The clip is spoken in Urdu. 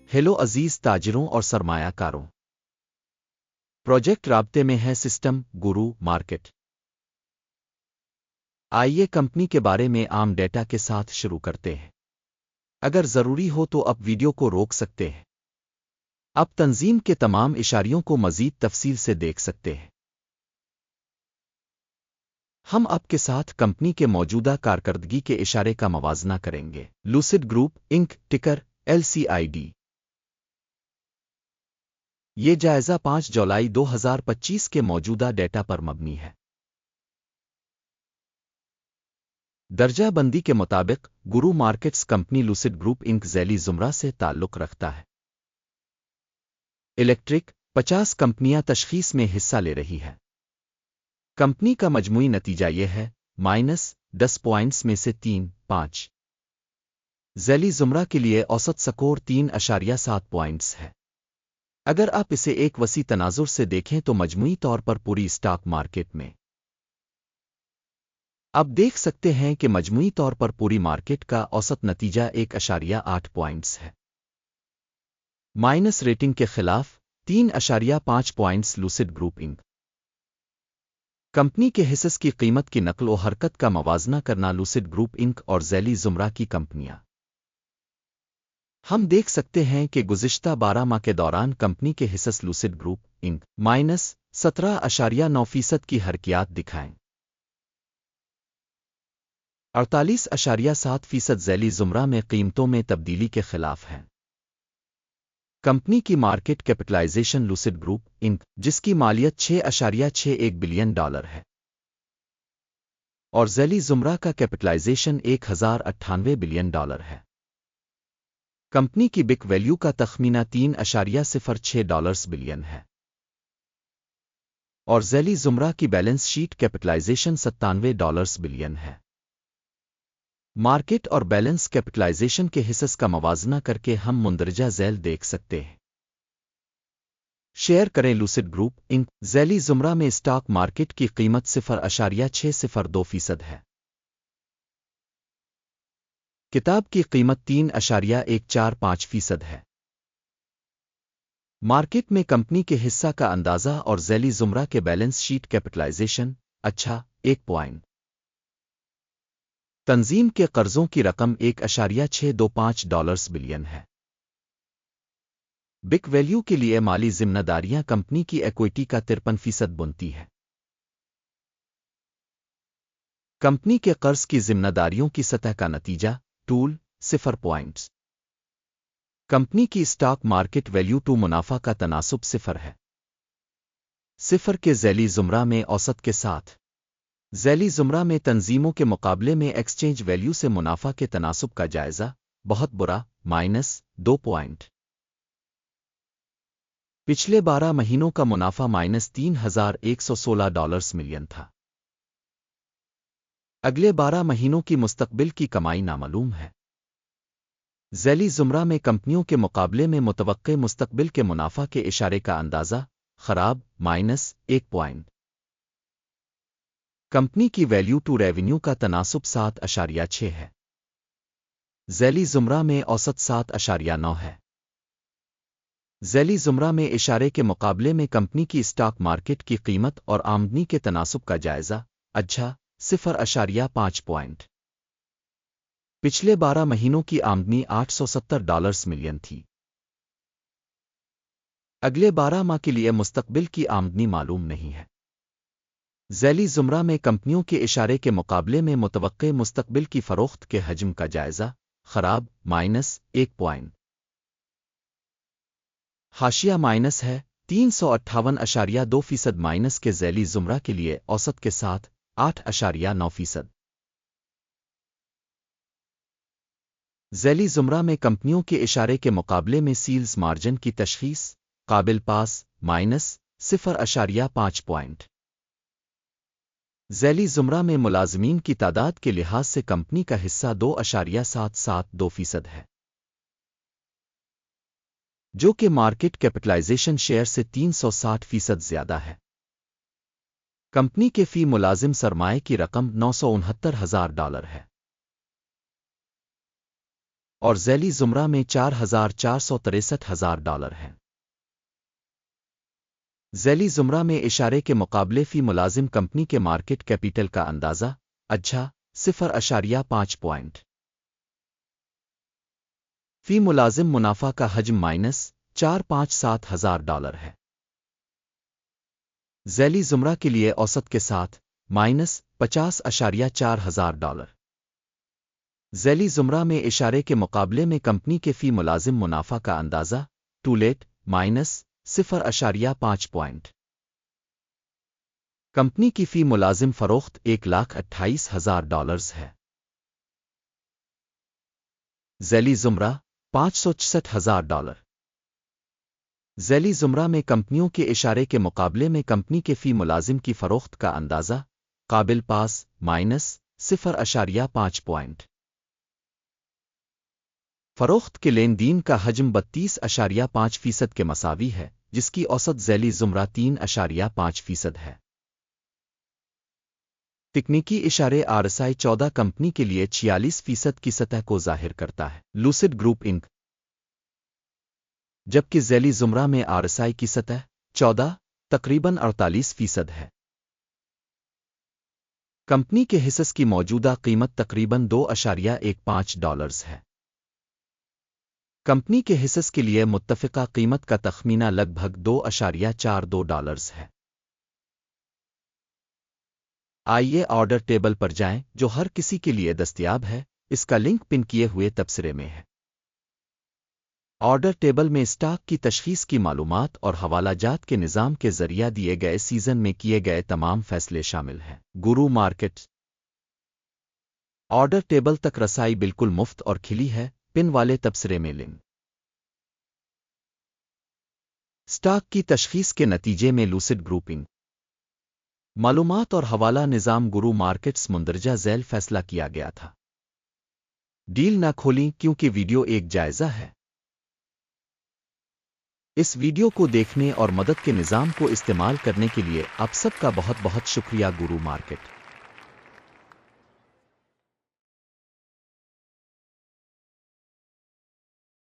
ہیلو عزیز تاجروں اور سرمایہ کاروں، پروجیکٹ رابطے میں ہے سسٹم گورو مارکیٹ۔ آئیے کمپنی کے بارے میں عام ڈیٹا کے ساتھ شروع کرتے ہیں۔ اگر ضروری ہو تو اب ویڈیو کو روک سکتے ہیں۔ اب تنظیم کے تمام اشاریوں کو مزید تفصیل سے دیکھ سکتے ہیں۔ ہم آپ کے ساتھ کمپنی کے موجودہ کارکردگی کے اشارے کا موازنہ کریں گے۔ لوسڈ گروپ انک ٹکر LCID۔ یہ جائزہ 5 جولائی 2025 کے موجودہ ڈیٹا پر مبنی ہے۔ درجہ بندی کے مطابق گورو مارکیٹس کمپنی لوسڈ گروپ انک ذیلی زمرہ سے تعلق رکھتا ہے۔ الیکٹرک 50 کمپنیاں تشخیص میں حصہ لے رہی ہے۔ کمپنی کا مجموعی نتیجہ یہ ہے -10 پوائنٹس میں سے 3.5۔ ذیلی زمرہ کے لیے اوسط سکور 3.7 پوائنٹس ہے۔ اگر آپ اسے ایک وسیع تناظر سے دیکھیں تو مجموعی طور پر پوری اسٹاک مارکیٹ میں آپ دیکھ سکتے ہیں کہ مجموعی طور پر پوری مارکیٹ کا اوسط نتیجہ 1.8 پوائنٹس ہے۔ مائنس ریٹنگ کے خلاف 3.5 پوائنٹس لوسڈ گروپ انک۔ کمپنی کے حصص کی قیمت کی نقل و حرکت کا موازنہ کرنا لوسڈ گروپ انک اور ذیلی زمرہ کی کمپنیاں۔ ہم دیکھ سکتے ہیں کہ گزشتہ 12 ماہ کے دوران کمپنی کے حصص لوسڈ گروپ انک -17.9% کی حرکیات دکھائیں۔ 48.7% ذیلی زمرہ میں قیمتوں میں تبدیلی کے خلاف ہیں۔ کمپنی کی مارکیٹ کیپٹلائزیشن لوسڈ گروپ انک جس کی مالیت $6.61 بلین ہے اور ذیلی زمرہ کا کیپٹلائزیشن $1098 بلین ہے۔ کمپنی کی بک ویلیو کا تخمینہ $3.06 بلین ہے اور ذیلی زمرہ کی بیلنس شیٹ کیپٹلائزیشن $97 بلین ہے۔ مارکیٹ اور بیلنس کیپٹلائزیشن کے حصص کا موازنہ کر کے ہم مندرجہ ذیل دیکھ سکتے ہیں۔ شیئر کریں لوسڈ گروپ انک ذیلی زمرہ میں اسٹاک مارکیٹ کی قیمت 0.602% ہے۔ کتاب کی قیمت 3.145% ہے۔ مارکیٹ میں کمپنی کے حصہ کا اندازہ اور ذیلی زمرہ کے بیلنس شیٹ کیپٹلائزیشن 1 پوائنٹ۔ تنظیم کے قرضوں کی رقم $1.625 بلین ہے۔ بک ویلیو کے لیے مالی ذمہ داریاں کمپنی کی ایکوئٹی کا 53% بنتی ہے۔ کمپنی کے قرض کی ذمہ داریوں کی سطح کا نتیجہ ٹول 0 پوائنٹس۔ کمپنی کی اسٹاک مارکیٹ ویلیو ٹو منافع کا تناسب 0 ہے۔ 0 کے ذیلی زمرہ میں اوسط کے ساتھ ذیلی زمرہ میں تنظیموں کے مقابلے میں ایکسچینج ویلیو سے منافع کے تناسب کا جائزہ بہت برا -2 پوائنٹ۔ پچھلے 12 مہینوں کا منافع $3,116 ملین تھا۔ اگلے 12 مہینوں کی مستقبل کی کمائی نامعلوم ہے۔ ذیلی زمرہ میں کمپنیوں کے مقابلے میں متوقع مستقبل کے منافع کے اشارے کا اندازہ خراب -1 پوائنٹ۔ کمپنی کی ویلیو ٹو ریونیو کا تناسب 7.6 ہے۔ ذیلی زمرہ میں اوسط 7.9 ہے۔ ذیلی زمرہ میں اشارے کے مقابلے میں کمپنی کی اسٹاک مارکیٹ کی قیمت اور آمدنی کے تناسب کا جائزہ 0.5 پوائنٹ۔ پچھلے 12 مہینوں کی آمدنی $870 ملین تھی۔ اگلے 12 ماہ کے لیے مستقبل کی آمدنی معلوم نہیں ہے۔ ذیلی زمرہ میں کمپنیوں کے اشارے کے مقابلے میں متوقع مستقبل کی فروخت کے حجم کا جائزہ خراب -1 پوائنٹ۔ حاشیہ مائنس ہے 358.2% مائنس کے ذیلی زمرہ کے لیے اوسط کے ساتھ 8.9%۔ ذیلی زمرہ میں کمپنیوں کے اشارے کے مقابلے میں سیلز مارجن کی تشخیص قابل پاس -0.5 پوائنٹ۔ ذیلی زمرہ میں ملازمین کی تعداد کے لحاظ سے کمپنی کا حصہ 2.772% ہے، جو کہ مارکیٹ کیپٹلائزیشن شیئر سے 360% زیادہ ہے۔ کمپنی کے فی ملازم سرمائے کی رقم $969,000 ہے۔ اور ذیلی زمرہ میں $4,463,000 ہیں۔ ذیلی زمرہ میں اشارے کے مقابلے فی ملازم کمپنی کے مارکیٹ کیپیٹل کا اندازہ 0.5 پوائنٹ فی ملازم منافع کا حجم $457,000 ہے۔ ذیلی زمرہ کے لیے اوسط کے ساتھ $50,400,000۔ ذیلی زمرہ میں اشارے کے مقابلے میں کمپنی کے فی ملازم منافع کا اندازہ -0.5 پوائنٹ۔ کمپنی کی فی ملازم فروخت $1,28,000 ہے۔ ذیلی زمرہ $566,000۔ ذیلی زمرہ میں کمپنیوں کے اشارے کے مقابلے میں کمپنی کے فی ملازم کی فروخت کا اندازہ قابل پاس -0.5 پوائنٹ۔ فروخت کے لین دین کا حجم 32.5% کے مساوی ہے، جس کی اوسط ذیلی زمرہ 3.5% ہے۔ تکنیکی اشارے RSI 14 کمپنی کے لیے 46% کی سطح کو ظاہر کرتا ہے۔ لوسڈ گروپ انک، جبکہ ذیلی زمرہ میں RSI کی سطح 14 تقریباً 48% ہے۔ کمپنی کے حصص کی موجودہ قیمت تقریباً $2.15 ہے۔ کمپنی کے حصص کے لیے متفقہ قیمت کا تخمینہ لگ بھگ $2.42 ہے۔ آئیے آرڈر ٹیبل پر جائیں جو ہر کسی کے لیے دستیاب ہے، اس کا لنک پن کیے ہوئے تبصرے میں ہے۔ آرڈر ٹیبل میں اسٹاک کی تشخیص کی معلومات اور حوالہ جات کے نظام کے ذریعہ دیے گئے سیزن میں کیے گئے تمام فیصلے شامل ہیں۔ گرو مارکیٹ آرڈر ٹیبل تک رسائی بالکل مفت اور کھلی ہے، پن والے تبصرے میں لنک۔ اسٹاک کی تشخیص کے نتیجے میں لوسڈ گروپنگ معلومات اور حوالہ نظام گرو مارکیٹس مندرجہ ذیل فیصلہ کیا گیا تھا۔ ڈیل نہ کھولیں کیونکہ ویڈیو ایک جائزہ ہے۔ اس ویڈیو کو دیکھنے اور مدد کے نظام کو استعمال کرنے کے لیے آپ سب کا بہت بہت شکریہ۔ گرو مارکیٹ